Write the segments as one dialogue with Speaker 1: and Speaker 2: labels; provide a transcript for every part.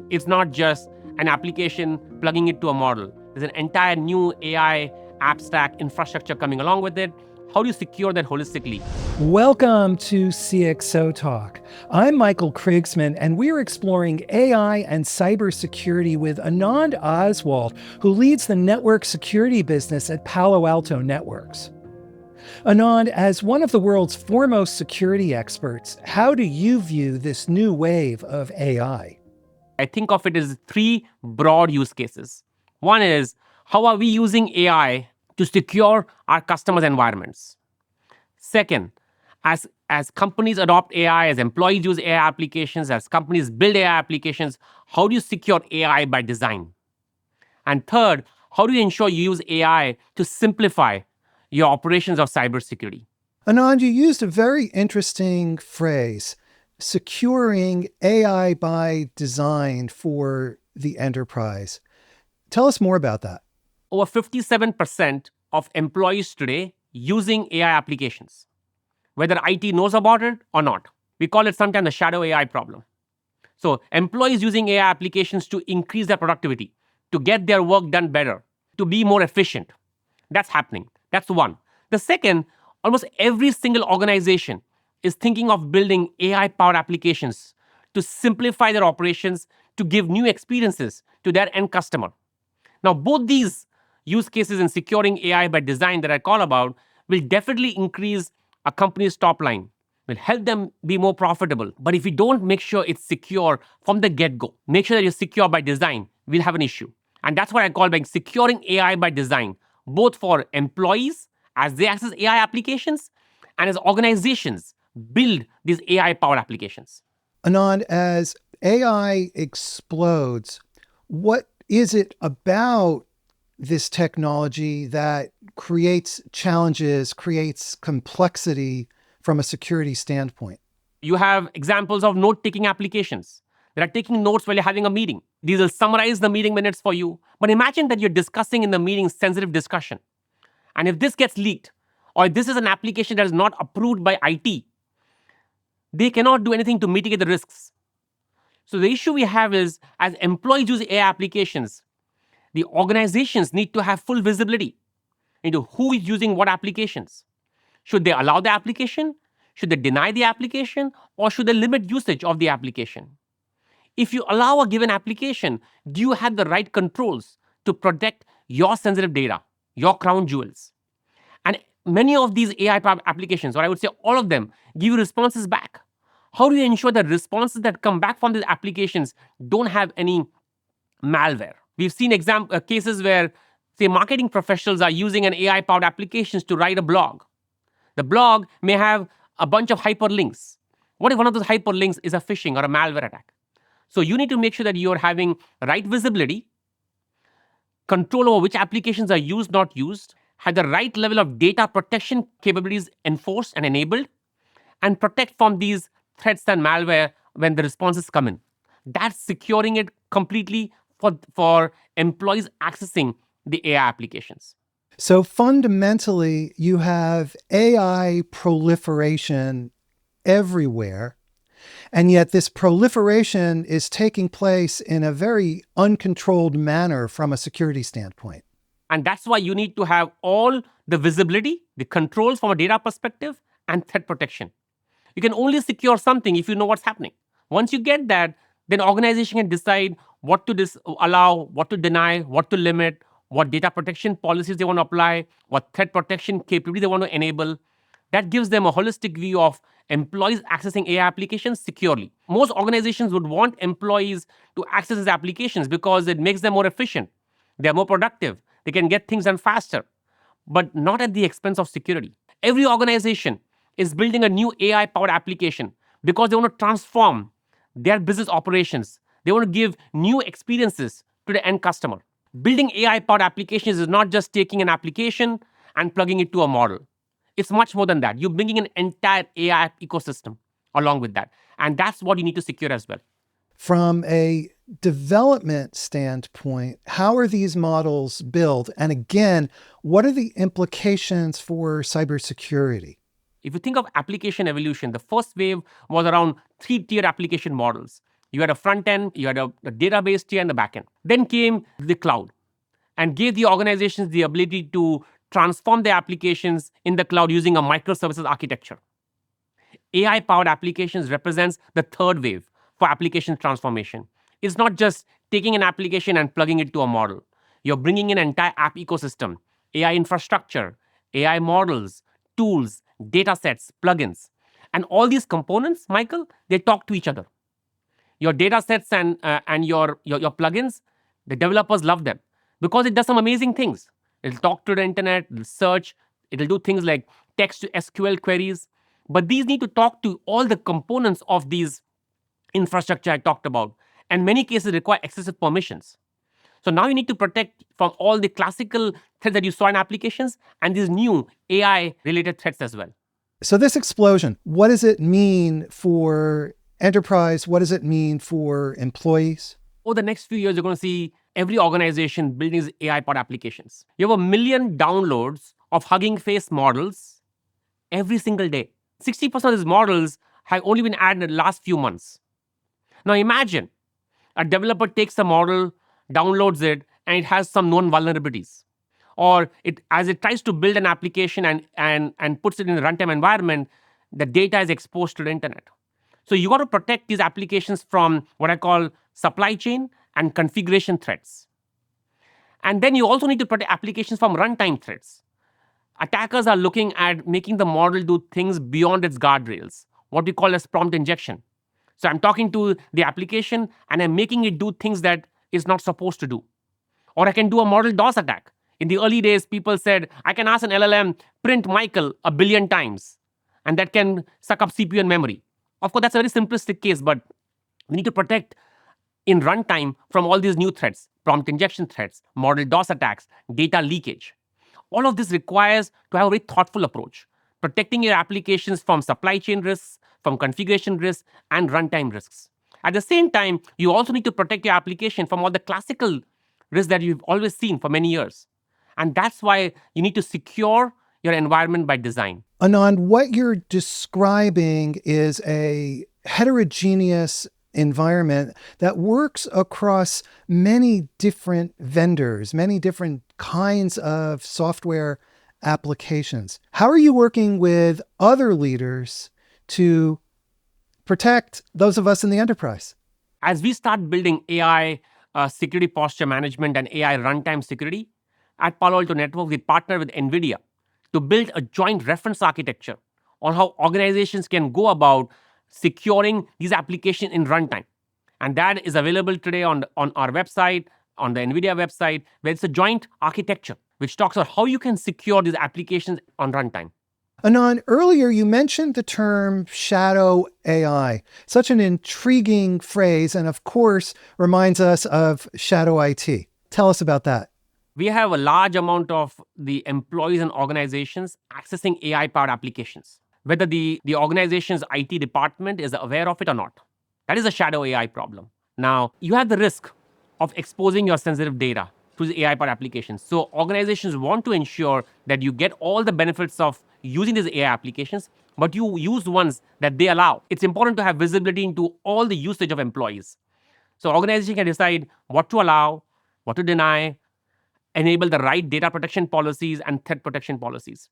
Speaker 1: It's not just an application plugging it to a model. There's an entire new AI app stack infrastructure coming along with it. How do you secure that holistically?
Speaker 2: Welcome to CXOTalk. I'm Michael Krigsman, and we're exploring AI and cybersecurity with Anand Oswal, who leads the network security business at Palo Alto Networks. Anand, as one of the world's foremost security experts, how do you view this new wave of AI?
Speaker 1: I think of it as three broad use cases. One is, how are we using AI to secure our customers' environments? Second, as companies adopt AI, as employees use AI applications, as companies build AI applications, how do you secure AI by design? And third, how do you ensure you use AI to simplify your operations of cybersecurity?
Speaker 2: Anand, you used a very interesting phrase, securing AI by design for the enterprise. Tell us more about that.
Speaker 1: Over 57% of employees today using AI applications, whether IT knows about it or not. We call it sometimes the shadow AI problem. So employees using AI applications to increase their productivity, to get their work done better, to be more efficient. That's happening. That's one. The second, almost every single organization is thinking of building AI-powered applications to simplify their operations, to give new experiences to their end customer. Now, both these use cases in securing AI by design that I call about will definitely increase a company's top line, will help them be more profitable. But if you don't make sure it's secure from the get-go, make sure that you're secure by design, we'll have an issue. And that's what I call by securing AI by design, both for employees as they access AI applications and as organizations build these AI-powered applications.
Speaker 2: Anand, as AI explodes, what is it about this technology that creates challenges, creates complexity from a security standpoint?
Speaker 1: You have examples of note-taking applications that are taking notes while you're having a meeting. These will summarize the meeting minutes for you. But imagine that you're discussing in the meeting sensitive discussion. And if this gets leaked, or if this is an application that is not approved by IT, they cannot do anything to mitigate the risks. So the issue we have is, as employees use AI applications, the organizations need to have full visibility into who is using what applications. Should they allow the application? Should they deny the application? Or should they limit usage of the application? If you allow a given application, do you have the right controls to protect your sensitive data, your crown jewels? And many of these AI applications, or I would say all of them, give you responses back. How do you ensure that responses that come back from these applications don't have any malware? We've seen cases where, say, marketing professionals are using an AI-powered applications to write a blog. The blog may have a bunch of hyperlinks. What if one of those hyperlinks is a phishing or a malware attack? So you need to make sure that you're having right visibility, control over which applications are used, not used, have the right level of data protection capabilities enforced and enabled, and protect from these threats and malware when the responses come in. That's securing it completely for employees accessing the AI applications.
Speaker 2: So fundamentally, you have AI proliferation everywhere, and yet this proliferation is taking place in a very uncontrolled manner from a security standpoint.
Speaker 1: And that's why you need to have all the visibility, the controls from a data perspective, and threat protection. You can only secure something if you know what's happening. Once you get that, then organization can decide what to allow, what to deny, what to limit, what data protection policies they want to apply, what threat protection capability they want to enable. That gives them a holistic view of employees accessing AI applications securely. Most organizations would want employees to access these applications because it makes them more efficient. They're more productive. They can get things done faster, but not at the expense of security. Every organization is building a new AI-powered application because they want to transform their business operations. They want to give new experiences to the end customer. Building AI-powered applications is not just taking an application and plugging it to a model. It's much more than that. You're bringing an entire AI ecosystem along with that. And that's what you need to secure as well.
Speaker 2: From a development standpoint, how are these models built? And again, what are the implications for cybersecurity?
Speaker 1: If you think of application evolution, the first wave was around 3-tiered application models. You had a front end, you had a database tier and the back end. Then came the cloud and gave the organizations the ability to transform their applications in the cloud using a microservices architecture. AI-powered applications represents the third wave for application transformation. It's not just taking an application and plugging it to a model. You're bringing in an entire app ecosystem, AI infrastructure, AI models, tools, data sets, plugins. And all these components, Michael, they talk to each other. Your data sets and your plugins, the developers love them because it does some amazing things. It'll talk to the internet, it'll search, it'll do things like text to SQL queries. But these need to talk to all the components of these infrastructure I talked about. And many cases require excessive permissions. So now you need to protect from all the classical threats that you saw in applications and these new AI related threats as well.
Speaker 2: So this explosion, what does it mean for enterprise? What does it mean for employees?
Speaker 1: Over the next few years, you're going to see every organization building these AI-powered applications. You have 1 million downloads of Hugging Face models every single day. 60% of these models have only been added in the last few months. Now imagine a developer takes a model, downloads it, and it has some known vulnerabilities. Or as it tries to build an application and puts it in a runtime environment, the data is exposed to the internet. So you got to protect these applications from what I call supply chain and configuration threats. And then you also need to protect applications from runtime threats. Attackers are looking at making the model do things beyond its guardrails, what we call as prompt injection. So I'm talking to the application and I'm making it do things that it's not supposed to do. Or I can do a model DOS attack. In the early days, people said, I can ask an LLM, print Michael 1 billion times, and that can suck up CPU and memory. Of course, that's a very simplistic case, but we need to protect in runtime from all these new threats, prompt injection threats, model DOS attacks, data leakage. All of this requires to have a very thoughtful approach, protecting your applications from supply chain risks, from configuration risks, and runtime risks. At the same time, you also need to protect your application from all the classical risks that you've always seen for many years. And that's why you need to secure your environment by design.
Speaker 2: Anand, what you're describing is a heterogeneous environment that works across many different vendors, many different kinds of software applications. How are you working with other leaders to protect those of us in the enterprise?
Speaker 1: As we start building AI security posture management and AI runtime security, at Palo Alto Networks, we partner with NVIDIA to build a joint reference architecture on how organizations can go about securing these applications in runtime. And that is available today on our website, on the NVIDIA website, where it's a joint architecture which talks about how you can secure these applications on runtime.
Speaker 2: Anand, earlier you mentioned the term shadow AI, such an intriguing phrase, and of course reminds us of shadow IT. Tell us about that.
Speaker 1: We have a large amount of the employees and organizations accessing AI-powered applications, whether the organization's IT department is aware of it or not. That is a shadow AI problem. Now, you have the risk of exposing your sensitive data to the AI-powered applications. So organizations want to ensure that you get all the benefits of using these AI applications, but you use ones that they allow. It's important to have visibility into all the usage of employees. So organizations can decide what to allow, what to deny, enable the right data protection policies and threat protection policies.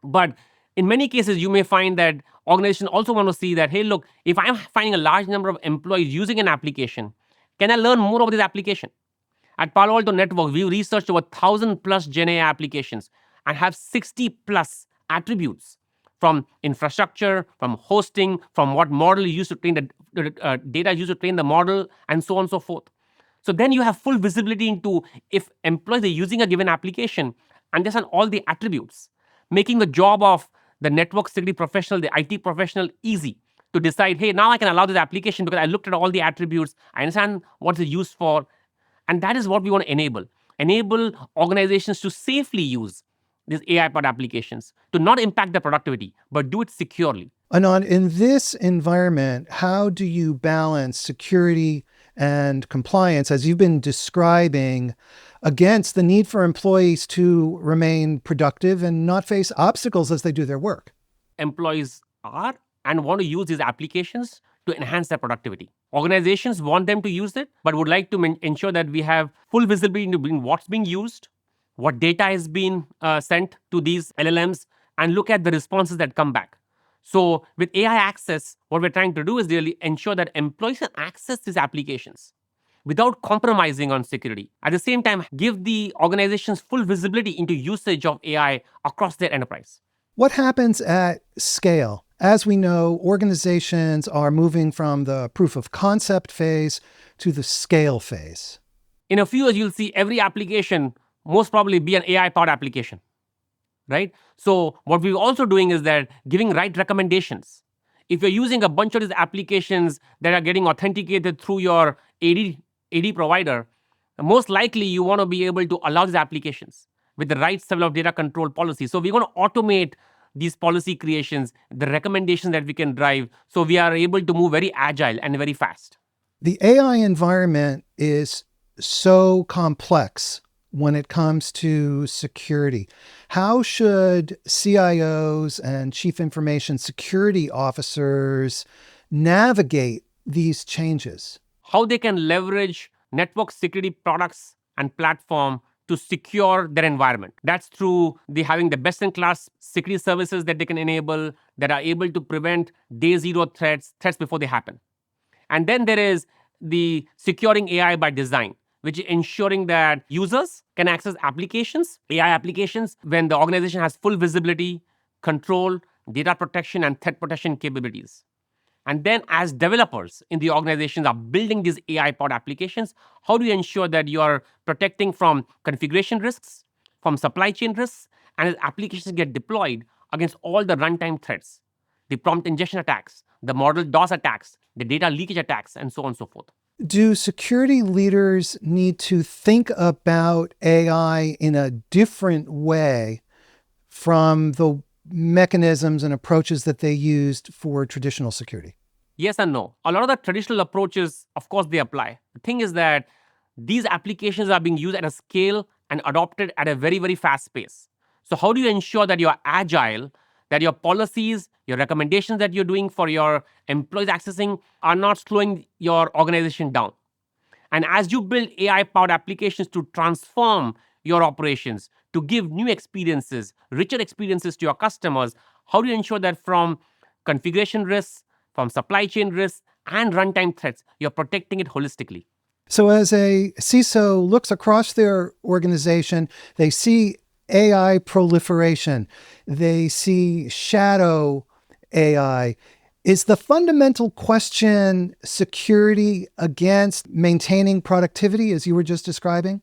Speaker 1: But in many cases, you may find that organizations also want to see that, hey, look, if I'm finding a large number of employees using an application, can I learn more about this application? At Palo Alto Networks, we researched over 1,000 plus Gen AI applications and have 60 plus attributes from infrastructure, from hosting, from what model you use to train the data used to train the model, and so on and so forth. So then you have full visibility into if employees are using a given application, understand all the attributes, making the job of the network security professional, the IT professional easy to decide, hey, now I can allow this application because I looked at all the attributes, I understand what it's used for. And that is what we want to enable. Enable organizations to safely use these AI-powered applications to not impact their productivity, but do it securely.
Speaker 2: Anand, in this environment, how do you balance security and compliance, as you've been describing, against the need for employees to remain productive and not face obstacles as they do their work?
Speaker 1: Employees are and want to use these applications to enhance their productivity. Organizations want them to use it, but would like to ensure that we have full visibility into what's being used, what data is being sent to these LLMs, and look at the responses that come back. So with AI access, what we're trying to do is really ensure that employees can access these applications without compromising on security. At the same time, give the organizations full visibility into usage of AI across their enterprise.
Speaker 2: What happens at scale? As we know, organizations are moving from the proof of concept phase to the scale phase.
Speaker 1: In a few years, you'll see every application most probably be an AI-powered application, right? So what we're also doing is that giving right recommendations. If you're using a bunch of these applications that are getting authenticated through your AD provider, most likely you want to be able to allow these applications with the right level of data control policy. So we're going to automate these policy creations, the recommendations that we can drive, so we are able to move very agile and very fast.
Speaker 2: The AI environment is so complex when it comes to security. How should CIOs and chief information security officers navigate these changes?
Speaker 1: How they can leverage network security products and platform to secure their environment. That's through having the best-in-class security services that they can enable that are able to prevent day zero threats before they happen. And then there is the securing AI by design, which is ensuring that users can access applications, AI applications, when the organization has full visibility, control, data protection, and threat protection capabilities. And then as developers in the organizations are building these AI-powered applications, how do you ensure that you are protecting from configuration risks, from supply chain risks, and as applications get deployed against all the runtime threats, the prompt injection attacks, the model DOS attacks, the data leakage attacks, and so on and so forth.
Speaker 2: Do security leaders need to think about AI in a different way from the mechanisms and approaches that they used for traditional security?
Speaker 1: Yes and no. A lot of the traditional approaches, of course, they apply. The thing is that these applications are being used at a scale and adopted at a very, very fast pace. So how do you ensure that you're agile, that your policies, your recommendations that you're doing for your employees accessing are not slowing your organization down? And as you build AI-powered applications to transform your operations, to give new experiences, richer experiences to your customers, how do you ensure that from configuration risks, from supply chain risks, and runtime threats, you're protecting it holistically?
Speaker 2: So as a CISO looks across their organization, they see AI proliferation, they see shadow AI. Is the fundamental question security against maintaining productivity, as you were just describing?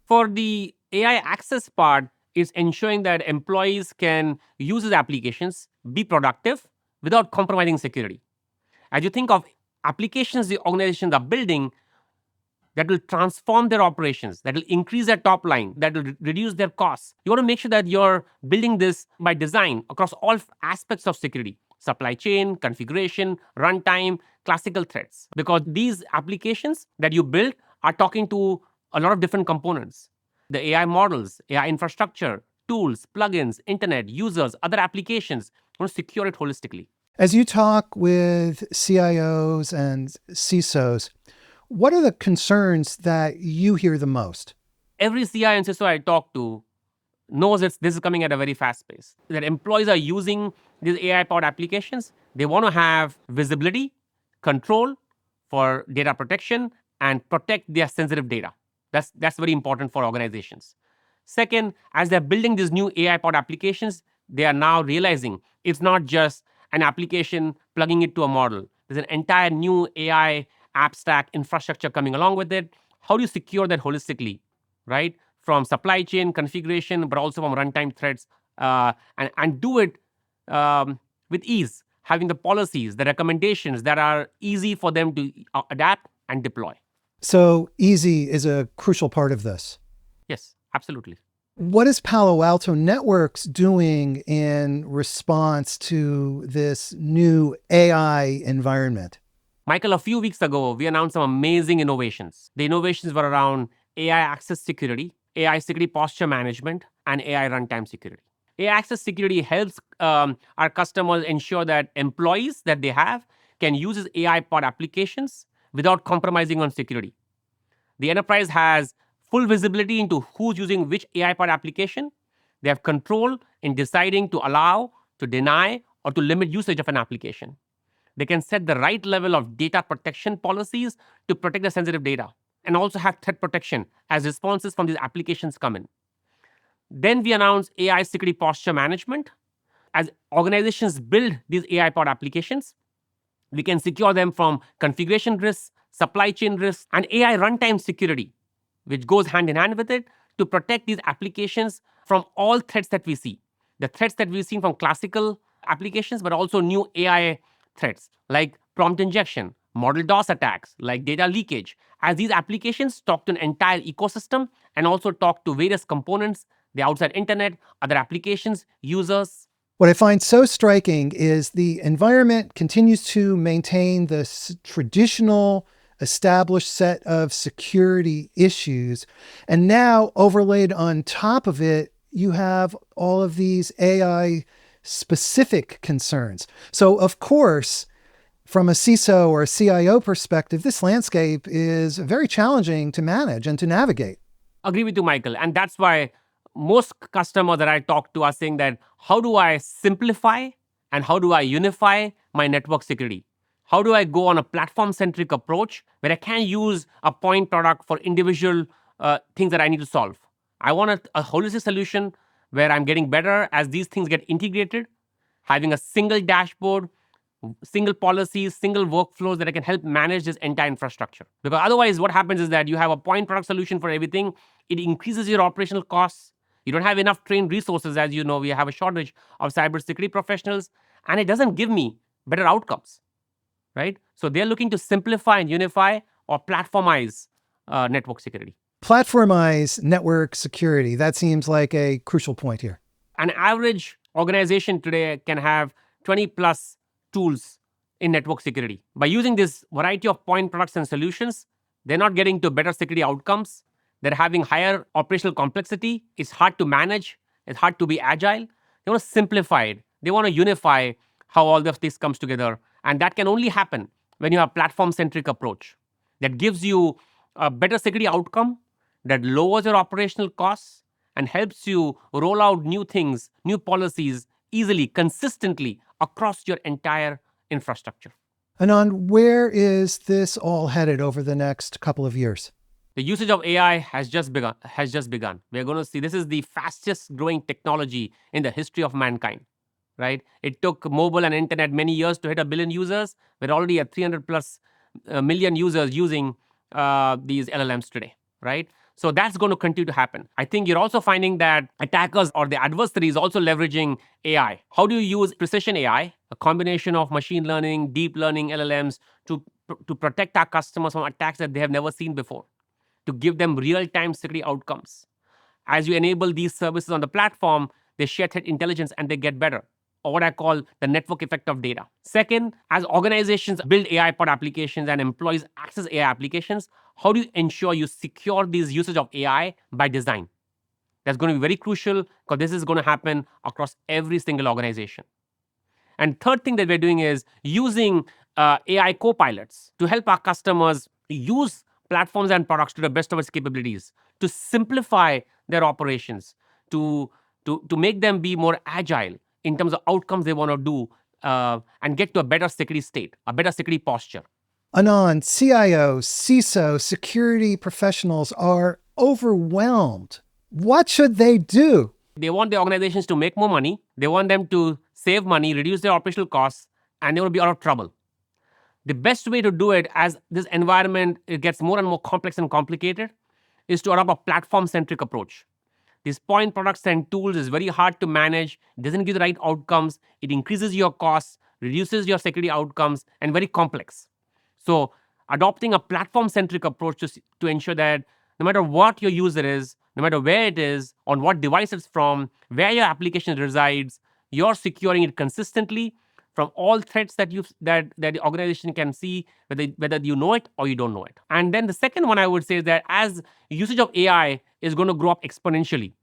Speaker 1: For the AI access part, it's ensuring that employees can use these applications, be productive without compromising security. As you think of applications the organizations are building that will transform their operations, that will increase their top line, that will reduce their costs, you want to make sure that you're building this by design across all aspects of security: supply chain, configuration, runtime, classical threats. Because these applications that you build are talking to a lot of different components: the AI models, AI infrastructure, tools, plugins, internet, users, other applications. You want to secure it holistically.
Speaker 2: As you talk with CIOs and CISOs, what are the concerns that you hear the most?
Speaker 1: Every CIO and CISO I talk to knows this is coming at a very fast pace. That employees are using these AI-powered applications. They want to have visibility, control for data protection, and protect their sensitive data. That's very important for organizations. Second, as they're building these new AI-powered applications, they are now realizing it's not just an application plugging it to a model. There's an entire new AI app stack infrastructure coming along with it. How do you secure that holistically, right? From supply chain configuration, but also from runtime threats, and do it with ease, having the policies, the recommendations that are easy for them to adapt and deploy.
Speaker 2: So easy is a crucial part of this.
Speaker 1: Yes, absolutely.
Speaker 2: What is Palo Alto Networks doing in response to this new AI environment?
Speaker 1: Michael, a few weeks ago, we announced some amazing innovations. The innovations were around AI access security, AI security posture management, and AI runtime security. AI access security helps our customers ensure that employees that they have can use its AI-powered applications without compromising on security. The enterprise has full visibility into who's using which AI-powered application. They have control in deciding to allow, to deny, or to limit usage of an application. They can set the right level of data protection policies to protect the sensitive data and also have threat protection as responses from these applications come in. Then we announce AI security posture management. As organizations build these AI-powered applications, we can secure them from configuration risks, supply chain risks, and AI runtime security, which goes hand in hand with it to protect these applications from all threats that we see. The threats that we've seen from classical applications, but also new AI threats like prompt injection, model DOS attacks, like data leakage, as these applications talk to an entire ecosystem and also talk to various components, the outside internet, other applications, users.
Speaker 2: What I find so striking is the environment continues to maintain this traditional established set of security issues. And now, overlaid on top of it, you have all of these AI specific concerns. So, of course, from a CISO or a CIO perspective, this landscape is very challenging to manage and to navigate.
Speaker 1: Agree with you, Michael. And that's why most customers that I talk to are saying that how do I simplify and how do I unify my network security? How do I go on a platform-centric approach where I can use a point product for individual things that I need to solve? I want a holistic solution where I'm getting better as these things get integrated, having a single dashboard, single policies, single workflows that I can help manage this entire infrastructure. Because otherwise, what happens is that you have a point product solution for everything. It increases your operational costs. You don't have enough trained resources. As you know, we have a shortage of cybersecurity professionals, and it doesn't give me better outcomes, right? So they're looking to simplify and unify or platformize network security.
Speaker 2: Platformize network security. That seems like a crucial point here.
Speaker 1: An average organization today can have 20 plus tools in network security. By using this variety of point products and solutions, they're not getting to better security outcomes. They're having higher operational complexity. It's hard to manage. It's hard to be agile. They want to simplify it. They want to unify how all of this comes together. And that can only happen when you have a platform-centric approach that gives you a better security outcome, that lowers your operational costs, and helps you roll out new things, new policies easily, consistently across your entire infrastructure.
Speaker 2: Anand, where is this all headed over the next couple of years?
Speaker 1: The usage of AI has just begun. We're going to see this is the fastest growing technology in the history of mankind, right? It took mobile and internet many years to hit 1 billion users. We're already at 300 plus million users using these LLMs today, right? So that's going to continue to happen. I think you're also finding that attackers or the adversaries also leveraging AI. How do you use precision AI, a combination of machine learning, deep learning, LLMs, to protect our customers from attacks that they have never seen before, to give them real-time security outcomes? As you enable these services on the platform, they share threat intelligence and they get better, or what I call the network effect of data. Second, as organizations build AI-powered applications and employees access AI applications, how do you ensure you secure these usage of AI by design? That's going to be very crucial because this is going to happen across every single organization. And third thing that we're doing is using AI co-pilots to help our customers use platforms and products to the best of its capabilities, to simplify their operations, to make them be more agile in terms of outcomes they want to do and get to a better security state, a better security posture.
Speaker 2: Anand, CIO, CISO, security professionals are overwhelmed. What should they do?
Speaker 1: They want the organizations to make more money. They want them to save money, reduce their operational costs, and they will be out of trouble. The best way to do it as this environment it gets more and more complex and complicated is to adopt a platform-centric approach. These point products and tools is very hard to manage, doesn't give the right outcomes, it increases your costs, reduces your security outcomes, and very complex. So adopting a platform-centric approach to ensure that no matter what your user is, no matter where it is, on what device it's from, where your application resides, you're securing it consistently from all threats that the organization can see, whether you know it or you don't know it. And then the second one I would say is that as usage of AI is going to grow up exponentially,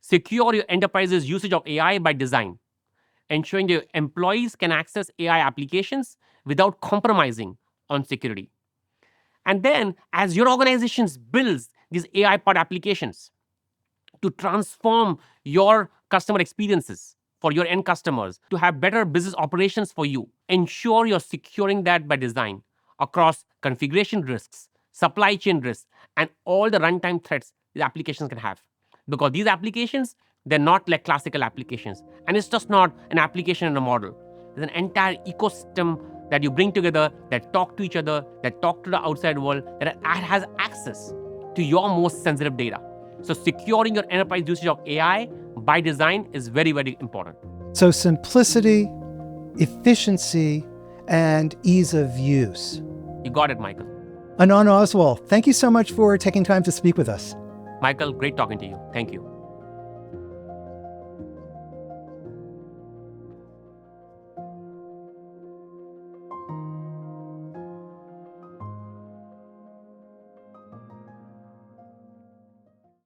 Speaker 1: secure your enterprise's usage of AI by design. ensuring your employees can access AI applications without compromising on security. And then, as your organizations builds these AI-powered applications to transform your customer experiences for your end customers, to have better business operations for you, ensure you're securing that by design across configuration risks, supply chain risks, and all the runtime threats these applications can have. Because these applications, they're not like classical applications. And it's just not an application and a model. There's an entire ecosystem that you bring together, that talk to each other, that talk to the outside world, that has access to your most sensitive data. So securing your enterprise usage of AI by design is very, very important.
Speaker 2: So simplicity, efficiency, and ease of use.
Speaker 1: You got it, Michael.
Speaker 2: Anand Oswal, thank you so much for taking time to speak with us.
Speaker 1: Michael, great talking to you. Thank you.